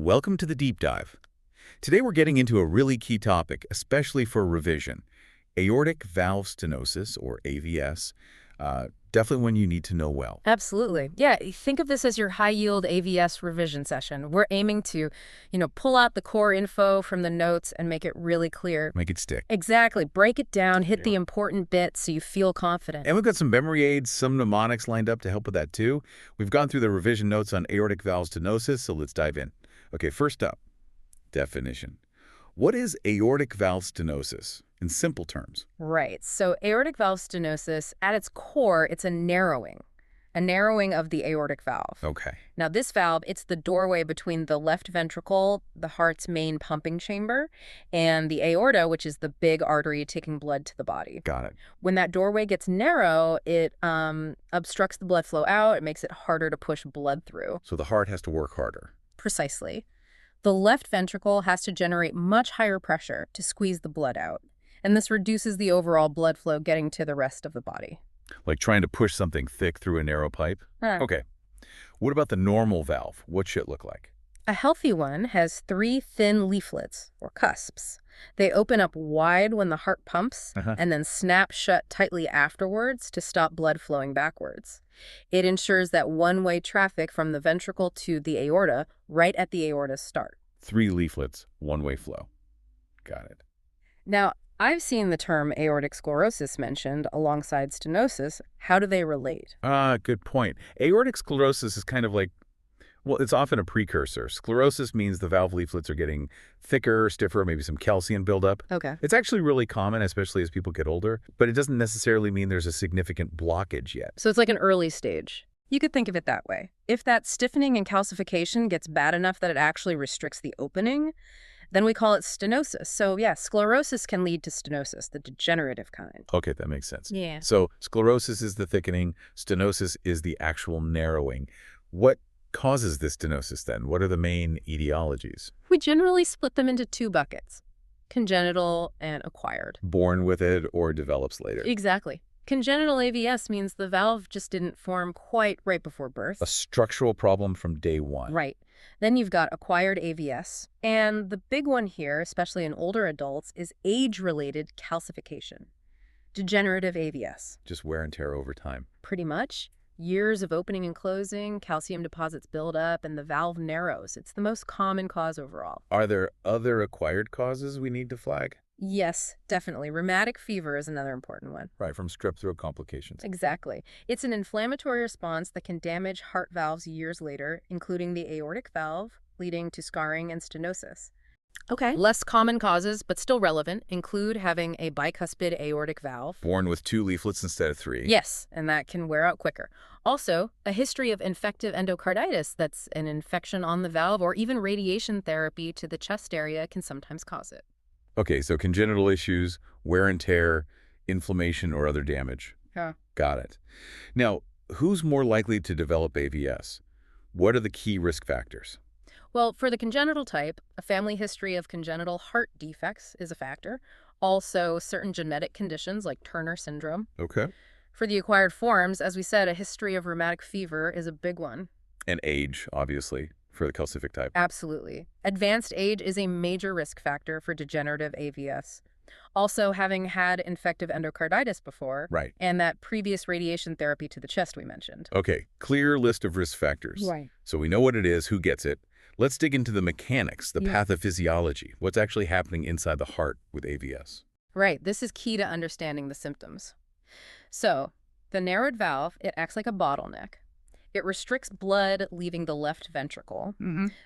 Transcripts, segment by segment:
welcome to the Deep Dive. Today we're getting into a really key topic, especially for revision. Aortic valve stenosis, or AVS, definitely one you need to know well. Absolutely. Yeah, think of this as your high-yield AVS revision session. We're aiming to, pull out the core info from the notes and make it really clear. Make it stick. Exactly. Break it down, hit the important bits so you feel confident. And we've got some memory aids, some mnemonics lined up to help with that too. We've gone through the revision notes on aortic valve stenosis, so let's dive in. Okay, first up, definition. What is aortic valve stenosis in simple terms? Right. So aortic valve stenosis, at its core, it's a narrowing of the aortic valve. Okay. Now, this valve, it's the doorway between the left ventricle, the heart's main pumping chamber, and the aorta, which is the big artery taking blood to the body. Got it. When that doorway gets narrow, it obstructs the blood flow out. It makes it harder to push blood through. So the heart has to work harder. Precisely. The left ventricle has to generate much higher pressure to squeeze the blood out. And this reduces the overall blood flow getting to the rest of the body. Like trying to push something thick through a narrow pipe? Okay. What about the normal valve? What should it look like? A healthy one has 3 thin leaflets, or cusps. They open up wide when the heart pumps and then snap shut tightly afterwards to stop blood flowing backwards. It ensures that one-way traffic from the ventricle to the aorta right at the aorta's start. 3 leaflets, one-way flow. Got it. Now, I've seen the term aortic sclerosis mentioned alongside stenosis. How do they relate? Good point. Aortic sclerosis is kind of like, well, it's often a precursor. Sclerosis means the valve leaflets are getting thicker, stiffer, maybe some calcium buildup. Okay. It's actually really common, especially as people get older, but it doesn't necessarily mean there's a significant blockage yet. So it's like an early stage. You could think of it that way. If that stiffening and calcification gets bad enough that it actually restricts the opening, then we call it stenosis. So yeah, sclerosis can lead to stenosis, the degenerative kind. Okay, that makes sense. Yeah. So sclerosis is the thickening, stenosis is the actual narrowing. What causes this stenosis then? What are the main etiologies? We generally split them into 2 buckets, congenital and acquired. Born with it or develops later? Exactly. Congenital AVS means the valve just didn't form quite right before birth. A structural problem from day one. Right. Then you've got acquired AVS. And the big one here, especially in older adults, is age-related calcification. Degenerative AVS. Just wear and tear over time. Pretty much. Years of opening and closing, calcium deposits build up, and the valve narrows. It's the most common cause overall. Are there other acquired causes we need to flag? Yes, definitely. Rheumatic fever is another important one. Right, from strep throat complications. Exactly. It's an inflammatory response that can damage heart valves years later, including the aortic valve, leading to scarring and stenosis. Okay. Less common causes, but still relevant, include having a bicuspid aortic valve. Born with 2 leaflets instead of 3. Yes, and that can wear out quicker. Also, a history of infective endocarditis, that's an infection on the valve, or even radiation therapy to the chest area can sometimes cause it. Okay, so congenital issues, wear and tear, inflammation, or other damage. Yeah. Got it. Now, who's more likely to develop AVS? What are the key risk factors? Well, for the congenital type, a family history of congenital heart defects is a factor. Also, certain genetic conditions like Turner syndrome. Okay. For the acquired forms, as we said, a history of rheumatic fever is a big one. And age, obviously, for the calcific type. Absolutely. Advanced age is a major risk factor for degenerative AVS. Also, having had infective endocarditis before. Right. And that previous radiation therapy to the chest we mentioned. Okay, clear list of risk factors. Right. So we know what it is, who gets it. Let's dig into the mechanics, the pathophysiology, what's actually happening inside the heart with AVS. Right. This is key to understanding the symptoms. So, the narrowed valve, it acts like a bottleneck. It restricts blood leaving the left ventricle.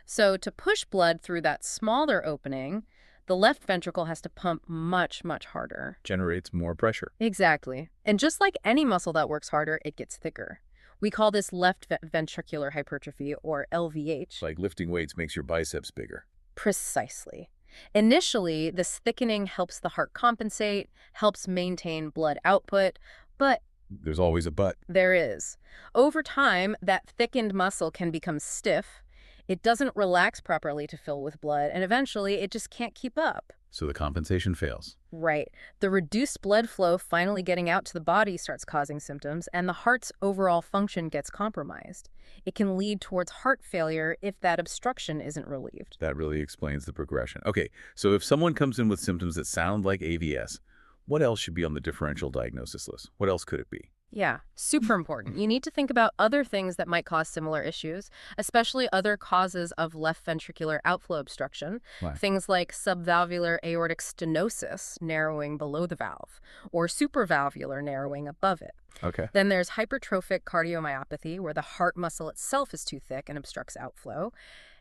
So to push blood through that smaller opening, the left ventricle has to pump much, much harder. Generates more pressure. Exactly. And just like any muscle that works harder, it gets thicker. We call this left ventricular hypertrophy, or LVH. Like lifting weights makes your biceps bigger. Precisely. Initially, this thickening helps the heart compensate, helps maintain blood output, but there's always a but. There is. Over time, that thickened muscle can become stiff. It doesn't relax properly to fill with blood, and eventually it just can't keep up. So the compensation fails. Right. The reduced blood flow finally getting out to the body starts causing symptoms, and the heart's overall function gets compromised. It can lead towards heart failure if that obstruction isn't relieved. That really explains the progression. Okay, so if someone comes in with symptoms that sound like AVS, what else should be on the differential diagnosis list? What else could it be? Yeah, super important. You need to think about other things that might cause similar issues, especially other causes of left ventricular outflow obstruction. Why? Things like subvalvular aortic stenosis, narrowing below the valve, or supravalvular narrowing above it. Okay. Then there's hypertrophic cardiomyopathy, where the heart muscle itself is too thick and obstructs outflow,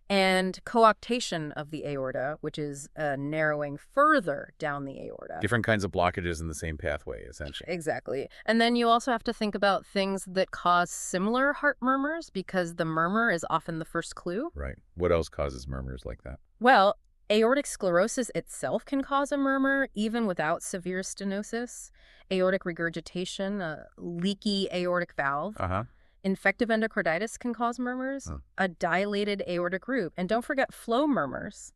and coarctation of the aorta, which is narrowing further down the aorta. Different kinds of blockages in the same pathway, essentially. Exactly. And then you also have to think about things that cause similar heart murmurs, because the murmur is often the first clue. Right. What else causes murmurs like that? Well, aortic sclerosis itself can cause a murmur, even without severe stenosis. Aortic regurgitation, a leaky aortic valve. Uh-huh. Infective endocarditis can cause murmurs, a dilated aortic root, and don't forget flow murmurs.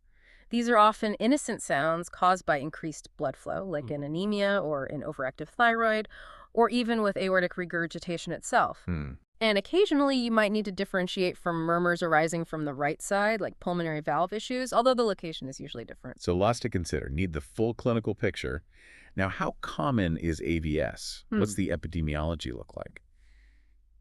These are often innocent sounds caused by increased blood flow, like in anemia or in overactive thyroid, or even with aortic regurgitation itself. And occasionally, you might need to differentiate from murmurs arising from the right side, like pulmonary valve issues, although the location is usually different. So lots to consider. Need the full clinical picture. Now, how common is AVS? What's the epidemiology look like?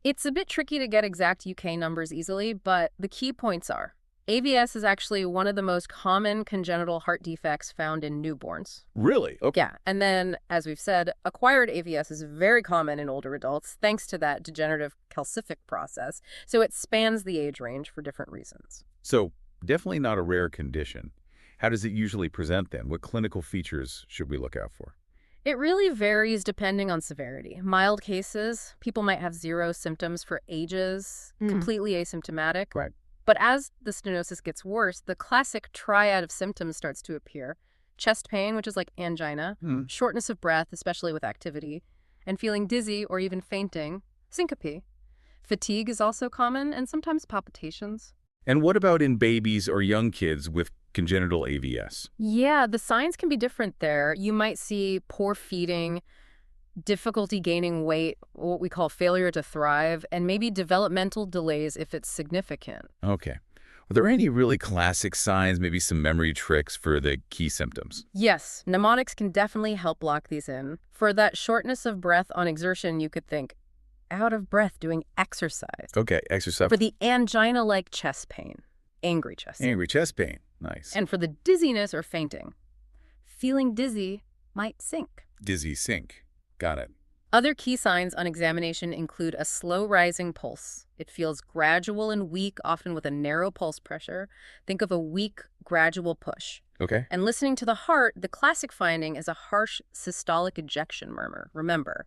It's a bit tricky to get exact UK numbers easily, but the key points are: AVS is actually one of the most common congenital heart defects found in newborns. Really? Okay. Yeah, and then, as we've said, acquired AVS is very common in older adults thanks to that degenerative calcific process, so it spans the age range for different reasons. So definitely not a rare condition. How does it usually present then? What clinical features should we look out for? It really varies depending on severity. Mild cases, people might have zero symptoms for ages, completely asymptomatic. Right. But as the stenosis gets worse, the classic triad of symptoms starts to appear. Chest pain, which is like angina, shortness of breath, especially with activity, and feeling dizzy or even fainting, syncope. Fatigue is also common, and sometimes palpitations. And what about in babies or young kids with congenital AVS? Yeah, the signs can be different there. You might see poor feeding, difficulty gaining weight, what we call failure to thrive, and maybe developmental delays if it's significant. Okay. Are there any really classic signs, maybe some memory tricks for the key symptoms? Yes, mnemonics can definitely help lock these in. For that shortness of breath on exertion, you could think, out of breath doing exercise. Okay, exercise. For the angina-like chest pain, angry chest pain. Angry chest pain. Nice. And for the dizziness or fainting, feeling dizzy might sink. Dizzy sink. Got it. Other key signs on examination include a slow rising pulse. It feels gradual and weak, often with a narrow pulse pressure. Think of a weak, gradual push. Okay. And listening to the heart, the classic finding is a harsh systolic ejection murmur. Remember,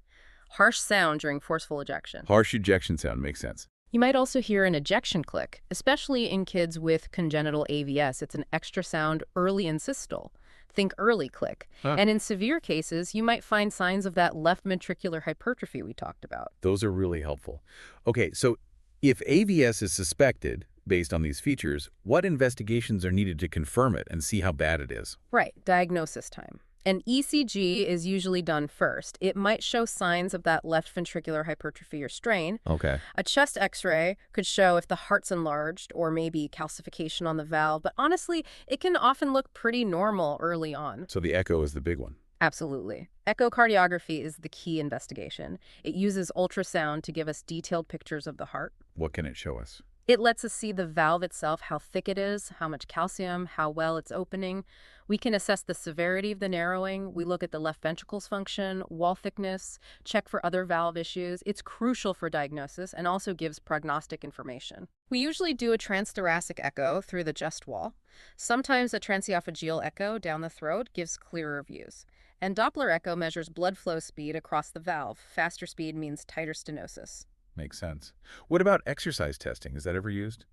harsh sound during forceful ejection. Harsh ejection sound makes sense. You might also hear an ejection click, especially in kids with congenital AVS. It's an extra sound early in systole. Think early click. And in severe cases, you might find signs of that left ventricular hypertrophy we talked about. Those are really helpful. Okay, so if AVS is suspected, based on these features, what investigations are needed to confirm it and see how bad it is? Right, diagnosis time. An ECG is usually done first. It might show signs of that left ventricular hypertrophy or strain. Okay. A chest x-ray could show if the heart's enlarged or maybe calcification on the valve, but honestly, it can often look pretty normal early on. So the echo is the big one. Absolutely. Echocardiography is the key investigation. It uses ultrasound to give us detailed pictures of the heart. What can it show us? It lets us see the valve itself, how thick it is, how much calcium, how well it's opening. We can assess the severity of the narrowing. We look at the left ventricle's function, wall thickness, check for other valve issues. It's crucial for diagnosis and also gives prognostic information. We usually do a transthoracic echo through the chest wall. Sometimes a transesophageal echo down the throat gives clearer views. And Doppler echo measures blood flow speed across the valve. Faster speed means tighter stenosis. Makes sense. What about exercise testing? Is that ever used?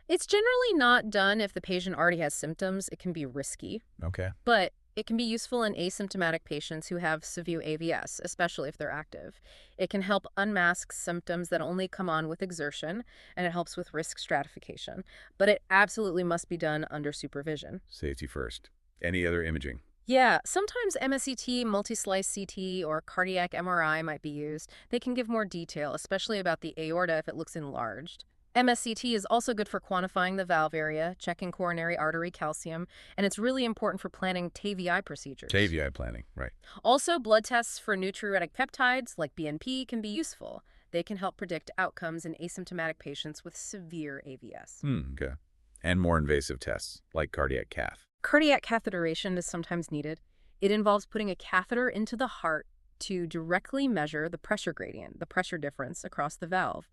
It's generally not done if the patient already has symptoms. It can be risky. Okay. But It can be useful in asymptomatic patients who have severe AVS, especially if they're active. It can help unmask symptoms that only come on with exertion, and it helps with risk stratification. But it absolutely must be done under supervision. Safety first. Any other imaging? Yeah, sometimes MSCT, multi-slice CT, or cardiac MRI might be used. They can give more detail, especially about the aorta if it looks enlarged. MSCT is also good for quantifying the valve area, checking coronary artery calcium, and it's really important for planning TAVI procedures. TAVI planning, right. Also, blood tests for natriuretic peptides, like BNP, can be useful. They can help predict outcomes in asymptomatic patients with severe AVS. Okay. And more invasive tests, like cardiac cath. Cardiac catheterization is sometimes needed. It involves putting a catheter into the heart to directly measure the pressure gradient, the pressure difference across the valve.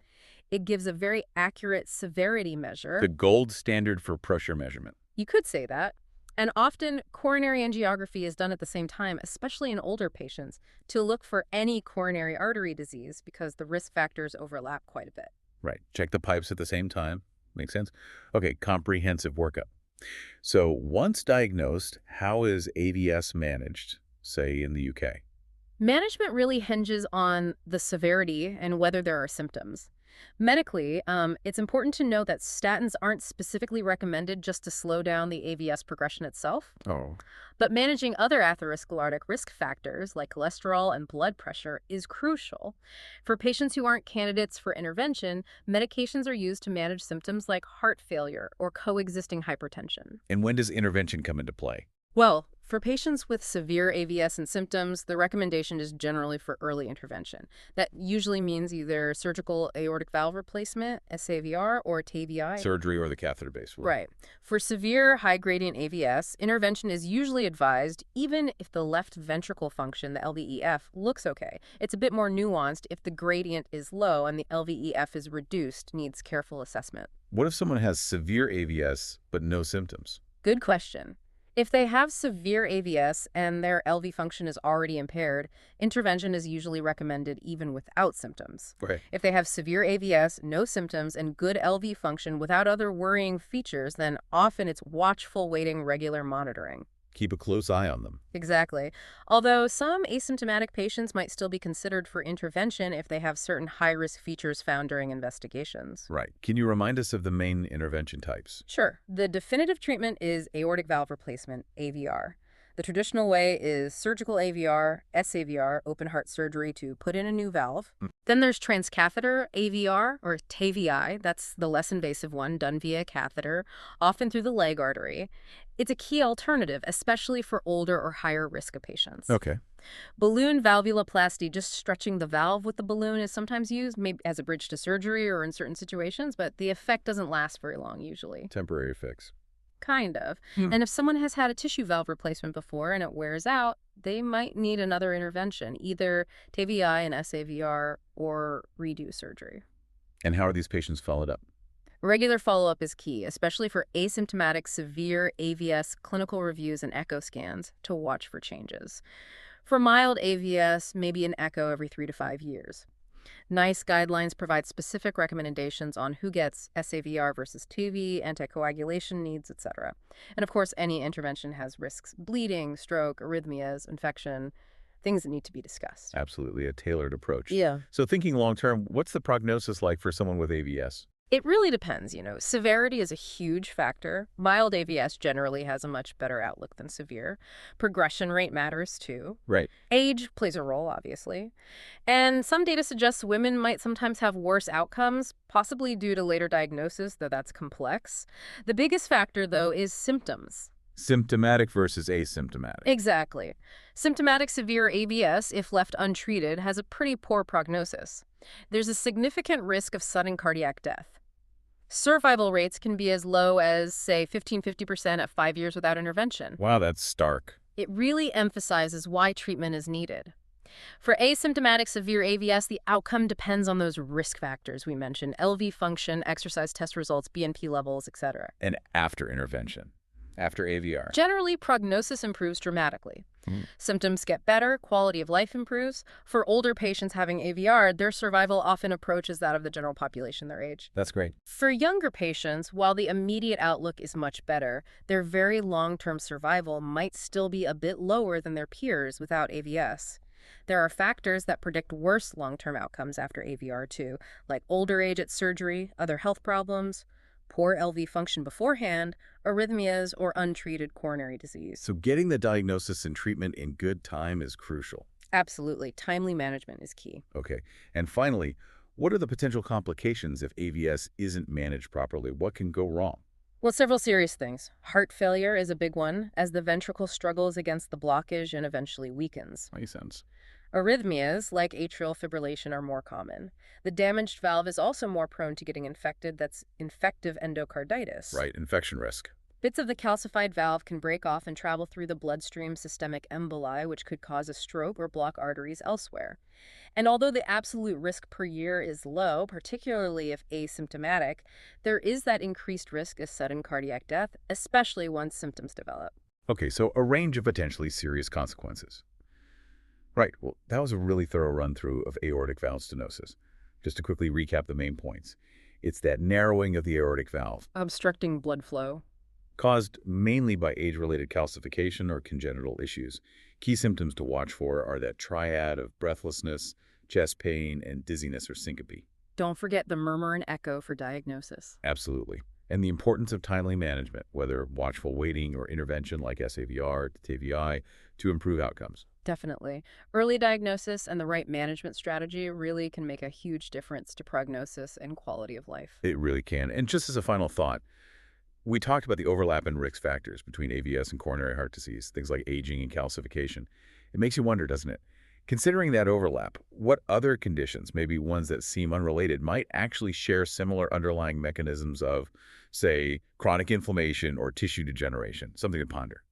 It gives a very accurate severity measure. The gold standard for pressure measurement. You could say that. And often, coronary angiography is done at the same time, especially in older patients, to look for any coronary artery disease because the risk factors overlap quite a bit. Right. Check the pipes at the same time. Makes sense? Okay, comprehensive workup. So once diagnosed, how is AVS managed, say, in the UK? Management really hinges on the severity and whether there are symptoms. Medically, it's important to know that statins aren't specifically recommended just to slow down the AVS progression itself. Oh. But managing other atherosclerotic risk factors like cholesterol and blood pressure is crucial. For patients who aren't candidates for intervention, medications are used to manage symptoms like heart failure or coexisting hypertension. And when does intervention come into play? Well, for patients with severe AVS and symptoms, the recommendation is generally for early intervention. That usually means either surgical aortic valve replacement, SAVR, or TAVI. Surgery or the catheter-based work. Right. For severe high-gradient AVS, intervention is usually advised even if the left ventricle function, the LVEF, looks okay. It's a bit more nuanced if the gradient is low and the LVEF is reduced, needs careful assessment. What if someone has severe AVS but no symptoms? Good question. If they have severe AVS and their LV function is already impaired, intervention is usually recommended even without symptoms. Right. If they have severe AVS, no symptoms, and good LV function without other worrying features, then often it's watchful waiting, regular monitoring. Keep a close eye on them. Exactly. Although some asymptomatic patients might still be considered for intervention if they have certain high-risk features found during investigations. Right. Can you remind us of the main intervention types? Sure. The definitive treatment is aortic valve replacement, AVR. The traditional way is surgical AVR, SAVR, open heart surgery to put in a new valve. Then there's transcatheter AVR, or TAVI. That's the less invasive one, done via catheter, often through the leg artery. It's a key alternative, especially for older or higher risk of patients. Okay. Balloon valvuloplasty, just stretching the valve with the balloon, is sometimes used maybe as a bridge to surgery or in certain situations, but the effect doesn't last very long usually. Temporary fix. Kind of. And if someone has had a tissue valve replacement before and it wears out, they might need another intervention, either TAVI and SAVR or redo surgery. And how are these patients followed up? Regular follow-up is key, especially for asymptomatic severe AVS clinical reviews and echo scans to watch for changes. For mild AVS, maybe an echo every 3 to 5 years. NICE guidelines provide specific recommendations on who gets SAVR versus TAVI, anticoagulation needs, etc. And of course, any intervention has risks: bleeding, stroke, arrhythmias, infection, things that need to be discussed. Absolutely, a tailored approach. Yeah. So thinking long-term, what's the prognosis like for someone with AVS? It really depends, Severity is a huge factor. Mild AVS generally has a much better outlook than severe. Progression rate matters, too. Right. Age plays a role, obviously. And some data suggests women might sometimes have worse outcomes, possibly due to later diagnosis, though that's complex. The biggest factor, though, is symptoms. Symptomatic versus asymptomatic. Exactly. Symptomatic severe AVS, if left untreated, has a pretty poor prognosis. There's a significant risk of sudden cardiac death. Survival rates can be as low as, say, 15–50% at 5 years without intervention. Wow, that's stark. It really emphasizes why treatment is needed. For asymptomatic severe AVS, the outcome depends on those risk factors we mentioned: LV function, exercise test results, BNP levels, etc. And after intervention, after AVR. Generally, prognosis improves dramatically. Mm. Symptoms get better, quality of life improves. For older patients having AVR, their survival often approaches that of the general population their age. That's great. For younger patients, while the immediate outlook is much better, their very long-term survival might still be a bit lower than their peers without AVS. There are factors that predict worse long-term outcomes after AVR too, like older age at surgery, other health problems, poor LV function beforehand, arrhythmias, or untreated coronary disease. So getting the diagnosis and treatment in good time is crucial. Absolutely. Timely management is key. Okay. And finally, what are the potential complications if AVS isn't managed properly? What can go wrong? Well, several serious things. Heart failure is a big one, as the ventricle struggles against the blockage and eventually weakens. Makes sense. Arrhythmias, like atrial fibrillation, are more common. The damaged valve is also more prone to getting infected. That's infective endocarditis. Right, infection risk. Bits of the calcified valve can break off and travel through the bloodstream, systemic emboli, which could cause a stroke or block arteries elsewhere. And although the absolute risk per year is low, particularly if asymptomatic, there is that increased risk of sudden cardiac death, especially once symptoms develop. Okay, so a range of potentially serious consequences. Right, well, that was a really thorough run-through of aortic valve stenosis. Just to quickly recap the main points. It's that narrowing of the aortic valve, Obstructing blood flow. caused mainly by age-related calcification or congenital issues. Key symptoms to watch for are that triad of breathlessness, chest pain, and dizziness or syncope. Don't forget the murmur and echo for diagnosis. Absolutely. And the importance of timely management, whether watchful waiting or intervention like SAVR to TVI, to improve outcomes. Definitely. Early diagnosis and the right management strategy really can make a huge difference to prognosis and quality of life. It really can. And just as a final thought, we talked about the overlap in risk factors between AVS and coronary heart disease, things like aging and calcification. It makes you wonder, doesn't it? Considering that overlap, what other conditions, maybe ones that seem unrelated, might actually share similar underlying mechanisms of, say, chronic inflammation or tissue degeneration? Something to ponder.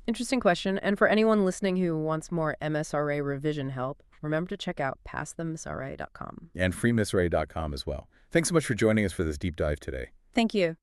Interesting question. And for anyone listening who wants more MSRA revision help, remember to check out passthemsra.com. And freemsra.com as well. Thanks so much for joining us for this deep dive today. Thank you.